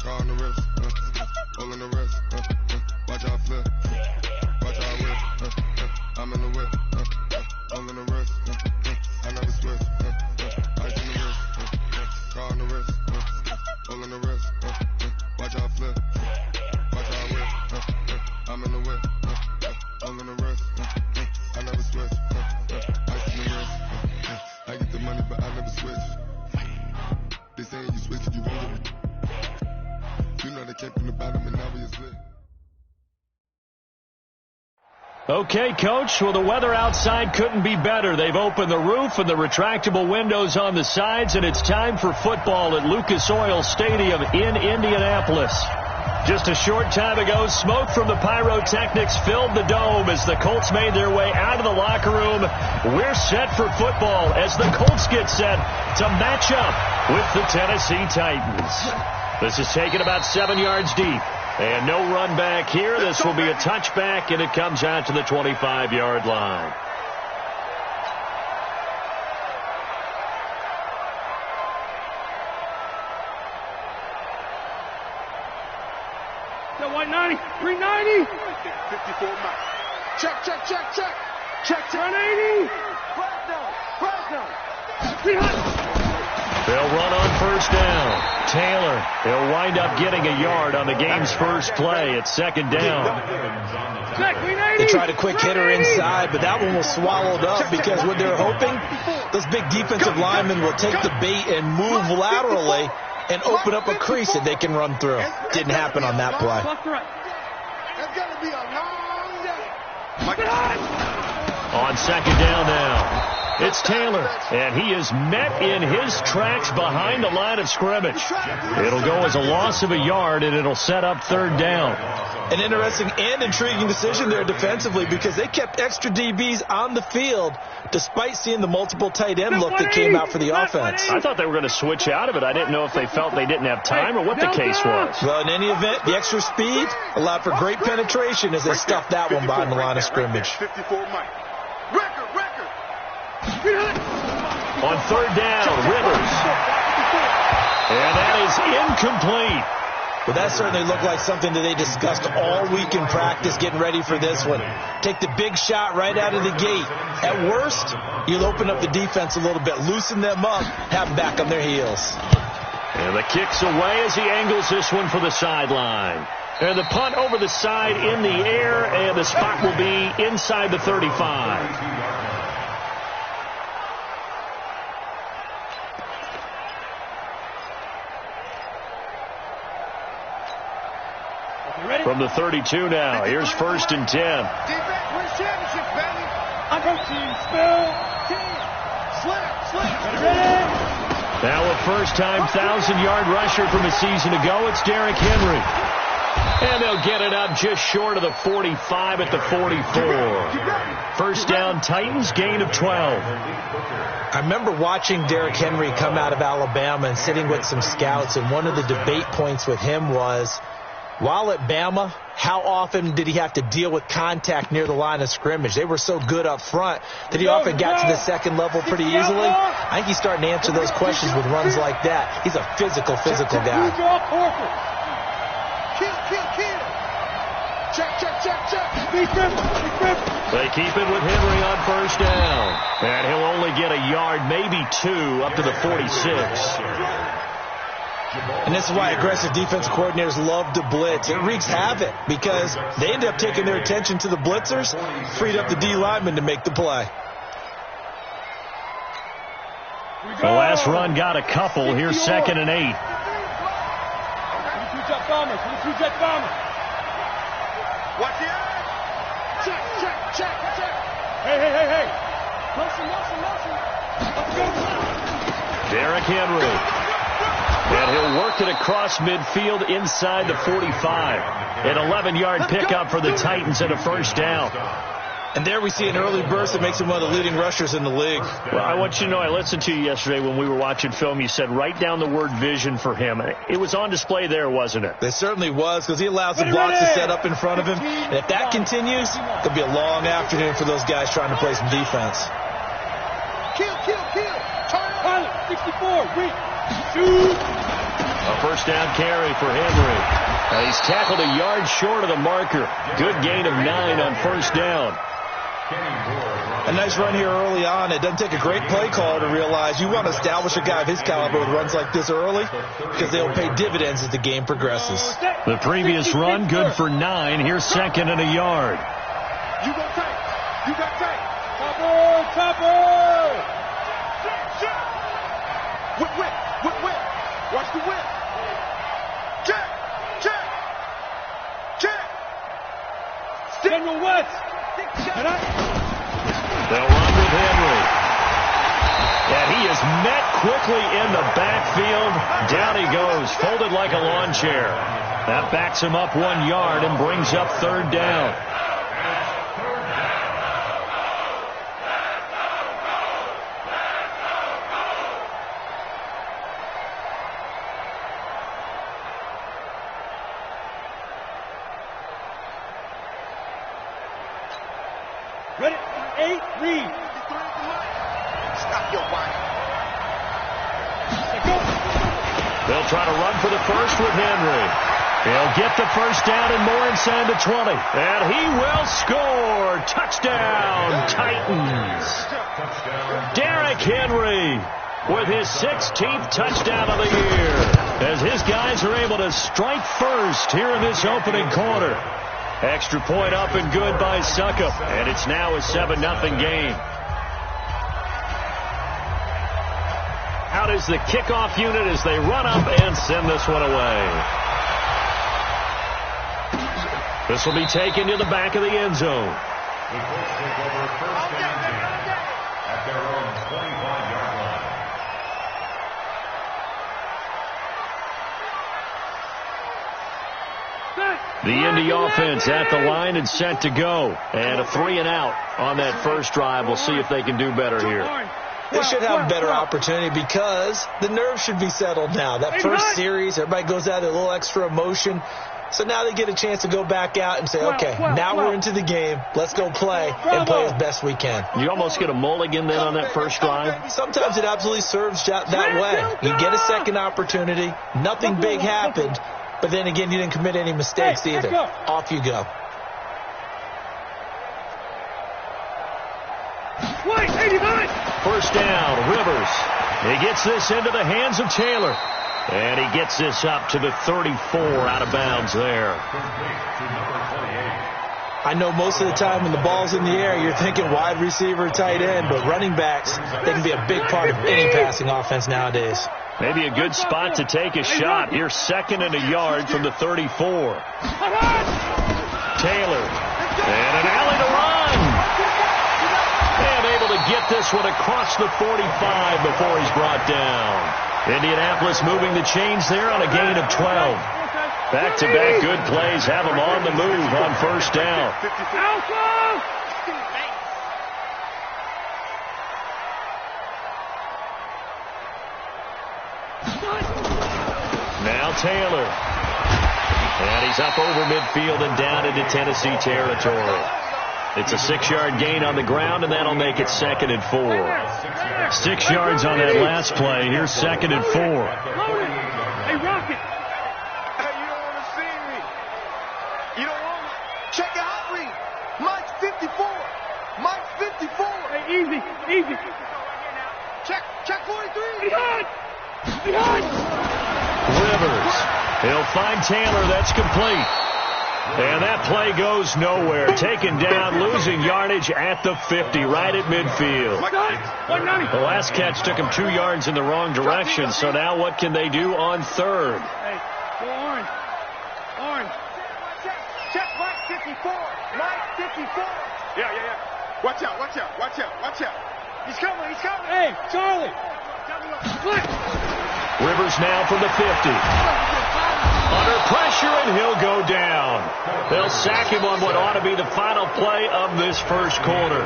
car on the wrist, all in the wrist, watch how I flip, watch how I whip, I'm in the whip, all in the wrist, I never switch, ice in the wrist, car on the wrist, all in the wrist, watch how I flip, watch how I whip, I'm in the whip, all in the wrist, I never switch, ice in the wrist, I get the money but I never switch. They saying you switch, you won't get it. You know they came from the bottom and now we is lit. Okay, Coach, well, the weather outside couldn't be better. They've opened the roof and the retractable windows on the sides, and it's time for football at Lucas Oil Stadium in Indianapolis. Just a short time ago, smoke from the pyrotechnics filled the dome as the Colts made their way out of the locker room. We're set for football as the Colts get set to match up with the Tennessee Titans. This is taken about 7 yards deep. And no run back here. This will be a touchback, and it comes out to the 25-yard line. That 190, 390. 54 miles. Check. Check 180. They'll run on first down. Taylor, he'll wind up getting a yard on the game's first play at second down. They tried a quick hitter inside, but that one was swallowed up because what they're hoping, those big defensive linemen will take the bait and move laterally and open up a crease that they can run through. Didn't happen on that play. That's going to be a long day. On second down now. It's Taylor, and he is met in his tracks behind the line of scrimmage. It'll go as a loss of a yard, and it'll set up third down. An interesting and intriguing decision there defensively because they kept extra DBs on the field despite seeing the multiple tight end look that came out for the offense. I thought they were going to switch out of it. I didn't know if they felt they didn't have time or what the case was. Well, in any event, the extra speed allowed for great penetration as they stuffed that one behind the line of scrimmage. 54 Mike. Record. On third down, Rivers. And that is incomplete. Well, that certainly looked like something that they discussed all week in practice getting ready for this one. Take the big shot right out of the gate. At worst, you'll open up the defense a little bit, loosen them up, have them back on their heels. And the kick's away as he angles this one for the sideline. And the punt over the side in the air, and the spot will be inside the 35. From the 32 now, here's 1st and 10. Defense wins championships, baby. Under team, spill, team, slip. Now a first-time 1,000-yard rusher from a season ago, it's Derrick Henry. And they'll get it up just short of the 45 at the 44. First down, Titans, gain of 12. I remember watching Derrick Henry come out of Alabama and sitting with some scouts, and one of the debate points with him was, while at Bama, how often did he have to deal with contact near the line of scrimmage? They were so good up front that he often got to the second level pretty easily. I think he's starting to answer those questions with runs like that. He's a physical guy. Kill. Check. They keep it with Henry on first down. And he'll only get a yard, maybe 2, up to the 46. And this is why aggressive defensive coordinators love to blitz. It wreaks havoc because they end up taking their attention to the blitzers, freed up the D lineman to make the play. The last run got a couple. Here's 2nd and 8. Watch it. Check. Hey. Motion. Derrick Henry. And he'll work it across midfield inside the 45. An 11-yard pickup for the Titans and a first down. And there we see an early burst that makes him one of the leading rushers in the league. Well, I want you to know, I listened to you yesterday when we were watching film. You said write down the word vision for him. It was on display there, wasn't it? It certainly was, because he allows the blocks to set up in front of him. And if that continues, it'll be a long afternoon for those guys trying to play some defense. Kill. Pilot, 64, shoot. A first down carry for Henry. He's tackled a yard short of the marker. Good gain of 9 on first down. A nice run here early on. It doesn't take a great play caller to realize you want to establish a guy of his caliber with runs like this early because they'll pay dividends as the game progresses. The previous run, good for 9. Here's second and a yard. You got tight. You got tight. Topper, topper. Whip. Watch the whip. Check. Daniel West. They'll run with Henry. And he is met quickly in the backfield. Down he goes, folded like a lawn chair. That backs him up 1 yard and brings up third down. Ready? 8, read. Stop your whining. They'll try to run for the first with Henry. He'll get the first down and more inside the 20. And he will score. Touchdown, Titans. Derrick Henry with his 16th touchdown of the year as his guys are able to strike first here in this opening quarter. Extra point up and good by Succop, and it's now a 7-0 game. Out is the kickoff unit as they run up and send this one away. This will be taken to the back of the end zone. The Colts take over first and 10 at their own 25-yard line. The Indy offense at the line and set to go. And a 3 and out on that first drive. We'll see if they can do better here. They should have a better opportunity because the nerves should be settled now. That first series, everybody goes out with a little extra emotion. So now they get a chance to go back out and say, okay, now we're into the game. Let's go play and play as best we can. You almost get a mulligan then on that first drive? Sometimes it absolutely serves that way. You get a second opportunity. Nothing big happened. But then again, you didn't commit any mistakes either. Off you go. First down, Rivers. He gets this into the hands of Taylor. And he gets this up to the 34 out of bounds there. I know most of the time when the ball's in the air, you're thinking wide receiver, tight end, but running backs, they can be a big part of any passing offense nowadays. Maybe a good spot to take a shot. Here's second and a yard from the 34. Taylor. And an alley to run. And able to get this one across the 45 before he's brought down. Indianapolis moving the chains there on a gain of 12. Back-to-back good plays have them on the move on first down. Now Taylor. And he's up over midfield and down into Tennessee territory. It's a 6-yard gain on the ground, and that'll make it 2nd and 4. 6 yards on that last play. Here's 2nd and 4. Hey, Rocket. Hey, you don't want to see me. You don't want me. Check your hot read. Mike's 54. Mike's 54. Hey, easy. Check 43. Behind. Rivers. He'll find Taylor. That's complete. And that play goes nowhere. Taken down, losing yardage at the 50, right at midfield. The last catch took him 2 yards in the wrong direction, so now what can they do on third? Hey, go orange. Check Mike 54. Mike 54. Yeah. Watch out. He's coming. Hey, Charlie. Rivers now from the 50. Under pressure, and he'll go down. They'll sack him on what ought to be the final play of this first quarter.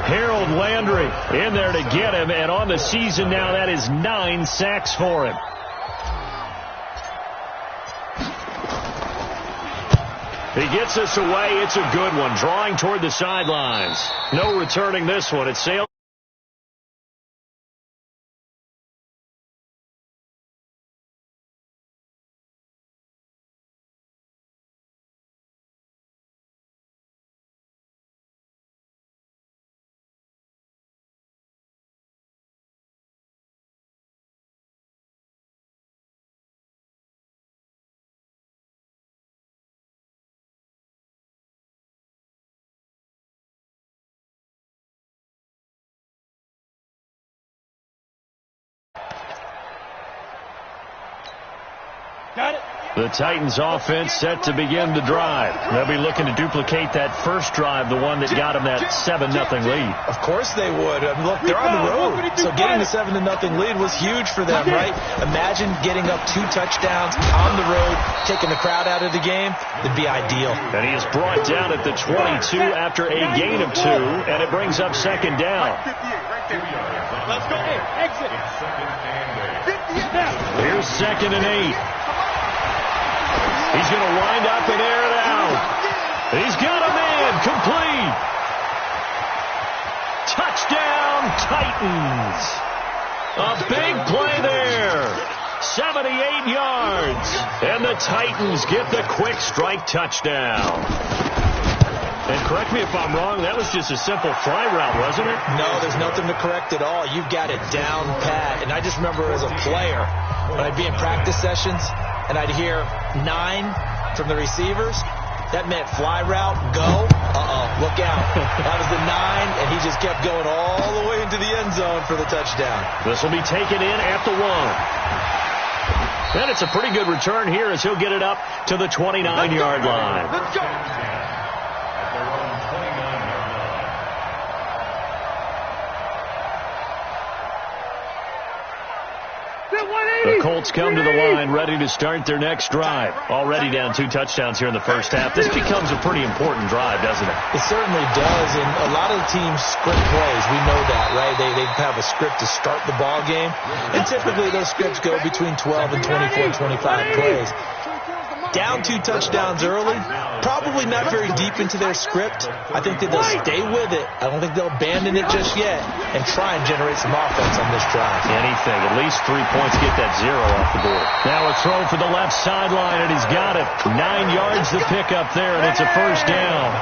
Harold Landry in there to get him, and on the season now, that is 9 sacks for him. He gets this away. It's a good one, drawing toward the sidelines. No returning this one. It's sailed. Got it. The Titans offense set to begin the drive. They'll be looking to duplicate that first drive, the one that got them that 7-0 lead. Of course they would. I mean, look, they're on the road. So getting the 7-0 lead was huge for them, right? Imagine getting up 2 touchdowns on the road, taking the crowd out of the game. It'd be ideal. And he is brought down at the 22 after a gain of 2, and it brings up second down. Let's go. Exit. Here's 2nd and 8. He's going to wind up and air it out. He's got a man. Complete. Touchdown, Titans. A big play there. 78 yards. And the Titans get the quick strike touchdown. And correct me if I'm wrong, that was just a simple fly route, wasn't it? No, there's nothing to correct at all. You've got it down pat. And I just remember as a player, when I'd be in practice sessions, and I'd hear 9 from the receivers, that meant fly route, go. Look out. That was the 9, and he just kept going all the way into the end zone for the touchdown. This will be taken in at the 1. And it's a pretty good return here as he'll get it up to the 29-yard line. Let's go. The Colts come to the line ready to start their next drive. Already down 2 touchdowns here in the first half. This becomes a pretty important drive, doesn't it? It certainly does, and a lot of the teams script plays. We know that, right? They have a script to start the ball game, and typically those scripts go between 12 and 24, 25 plays. Down 2 touchdowns early, probably not very deep into their script. I think that they'll stay with it. I don't think they'll abandon it just yet and try and generate some offense on this drive. Anything. At least 3 points, get that 0 off the board. Now a throw for the left sideline, and he's got it. 9 yards the pickup there, and it's a first down.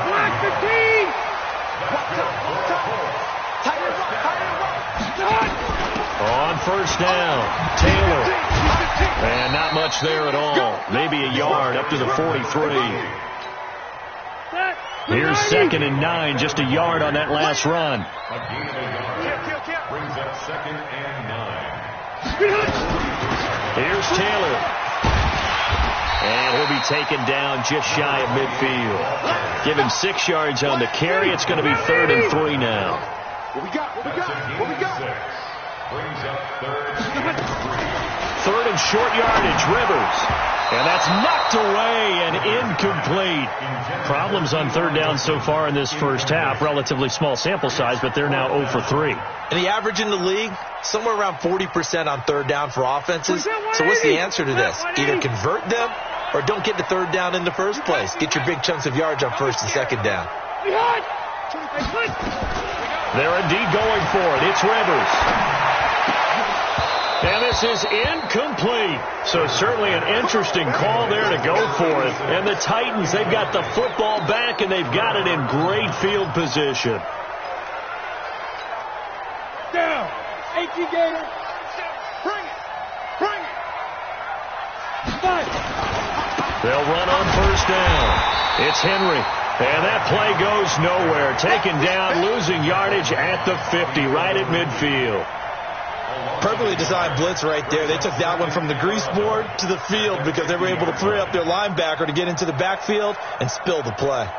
On first down, Taylor. And not much there at all. Maybe a yard up to the 43. Here's 2nd and 9, just a yard on that last run. Brings up 2nd and 9. Here's Taylor. And he'll be taken down just shy of midfield. Give him 6 yards on the carry. It's going to be 3rd and 3 now. What we got? Brings up 3rd. 3rd and short yardage, Rivers. And that's knocked away and incomplete. Problems on 3rd down so far in this first half. Relatively small sample size, but they're now 0 for 3. And the average in the league, somewhere around 40% on 3rd down for offenses. So what's the answer to this? Either convert them or don't get to 3rd down in the first place. Get your big chunks of yards on 1st and 2nd down. They're indeed going for it. It's Rivers. And this is incomplete. So certainly an interesting call there to go for it. And the Titans, they've got the football back, and they've got it in great field position. Down. 18 Gator. Bring it. They'll run on first down. It's Henry. And that play goes nowhere. Taken down, losing yardage at the 50, right at midfield. Perfectly designed blitz right there. They took that one from the grease board to the field because they were able to free up their linebacker to get into the backfield and spill the play.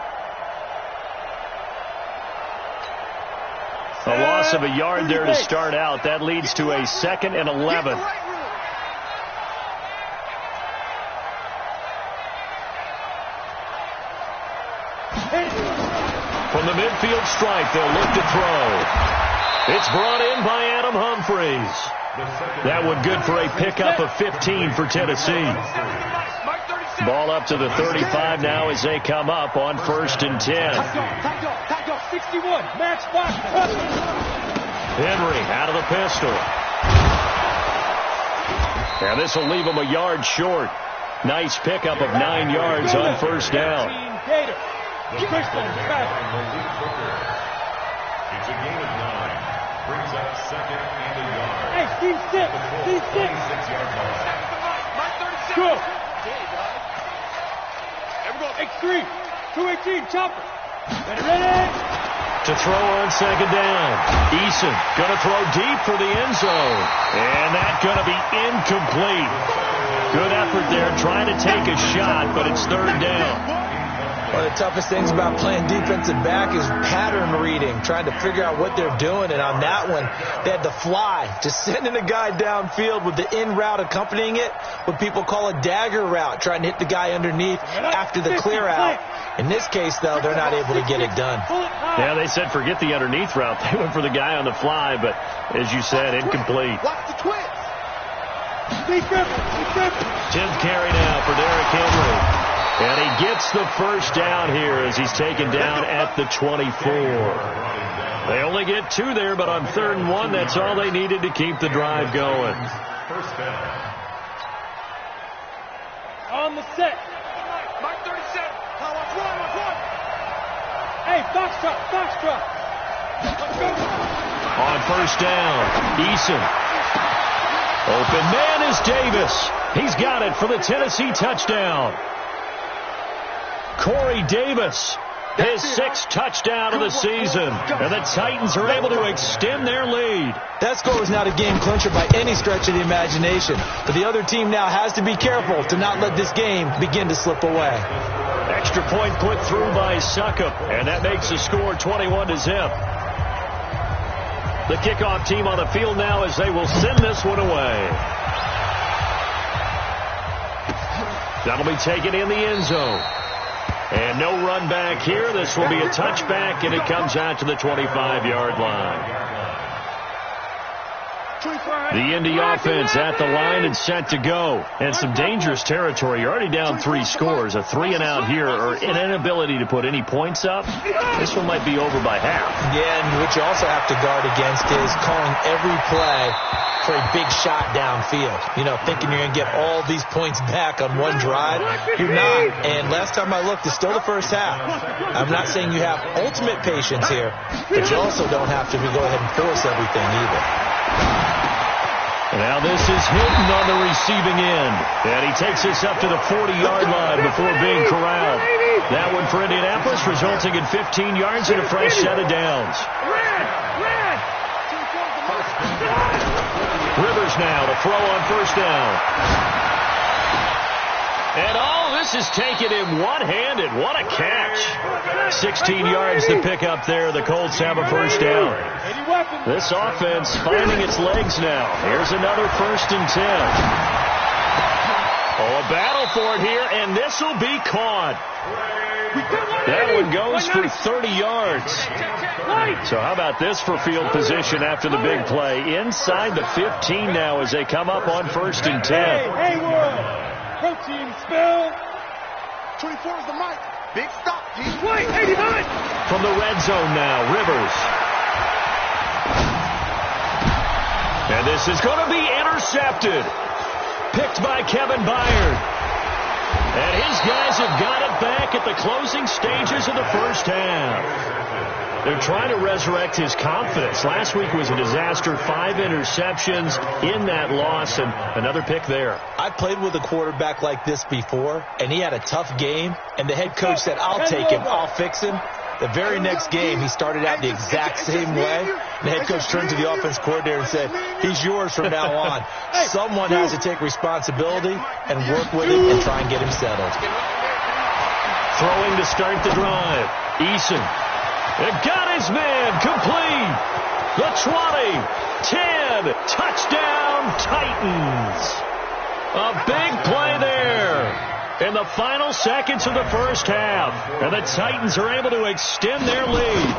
A loss of a yard there to start out. That leads to a 2nd and 11. From the midfield stripe, they'll look to throw. It's brought in by Adam Humphries. That one good for a pickup of 15 for Tennessee. Ball up to the 35 now as they come up on 1st and 10. Tackle, 61, Max Fox. Henry out of the pistol. And this will leave him a yard short. Nice pickup of 9 yards on 1st down. It's a gain of 9. Brings up 2nd and a yard. Hey, Steve 6. Steve 6. 26-yard line. Go. X3. 218. Chopper. Ready. To throw on 2nd down. Eason going to throw deep for the end zone. And that's going to be incomplete. Good effort there, trying to take a shot, but it's third down. One of the toughest things about playing defensive back is pattern reading, trying to figure out what they're doing. And on that one, they had the fly, just sending a guy downfield with the in route accompanying it, what people call a dagger route, trying to hit the guy underneath after the clear out. In this case, though, they're not able to get it done. Yeah, they said forget the underneath route. They went for the guy on the fly, but as you said, incomplete. Watch the twins. 10th carry now for Derrick Henry. And he gets the first down here as he's taken down at the 24. They only get 2 there, but on 3rd and 1, that's all they needed to keep the drive going. On the set. Mike 37. Hey, Foxtrot. On 1st down, Eason. Open man is Davis. He's got it for the Tennessee touchdown. Corey Davis, his 6th touchdown of the season. And the Titans are able to extend their lead. That score was not a game clincher by any stretch of the imagination. But the other team now has to be careful to not let this game begin to slip away. Extra point put through by Succop. And that makes the score 21-0. The kickoff team on the field now as they will send this one away. That'll be taken in the end zone. And no run back here. This will be a touchback, and it comes out to the 25-yard line. The Indy offense at the line and set to go. And some dangerous territory. You're already down 3 scores. A 3-and-out here, or an inability to put any points up. This one might be over by half. Yeah, and what you also have to guard against is calling every play for a big shot downfield. You know, thinking you're going to get all these points back on one drive. You're not. And last time I looked, it's still the first half. I'm not saying you have ultimate patience here, but you also don't have to go ahead and force everything either. Now this is Hilton on the receiving end. And he takes us up to the 40-yard line before being corralled. That one for Indianapolis, resulting in 15 yards and a fresh set of downs. Rivers now to throw on 1st down. And all this is taken in one-handed. What a catch. 16 yards to pick up there. The Colts have a 1st down. This offense finding its legs now. Here's another 1st and 10. Oh, a battle for it here, and this will be caught. That one goes for 30 yards. So how about this for field position after the big play? Inside the 15 now as they come up on 1st and 10. Protein spill. 24 is the mic. Big stop. Play 89. From the red zone now, Rivers. And this is going to be intercepted. Picked by Kevin Byard. And his guys have got it back at the closing stages of the 1st half. They're trying to resurrect his confidence. Last week was a disaster. 5 interceptions in that loss, and another pick there. I played with a quarterback like this before, and he had a tough game, and the head coach said, I'll take him, I'll fix him. The very next game, he started out the exact same way. The head coach turned to the offense coordinator and said, he's yours from now on. Someone has to take responsibility and work with him and try and get him settled. Throwing to start the drive. Eason. It got his man complete. The 20, 10, touchdown Titans. A big play there in the final seconds of the 1st half. And the Titans are able to extend their lead.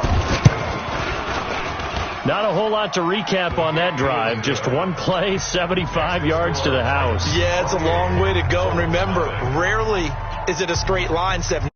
Not a whole lot to recap on that drive. Just one play, 75 yards to the house. Yeah, it's a long way to go. And remember, rarely is it a straight line, 75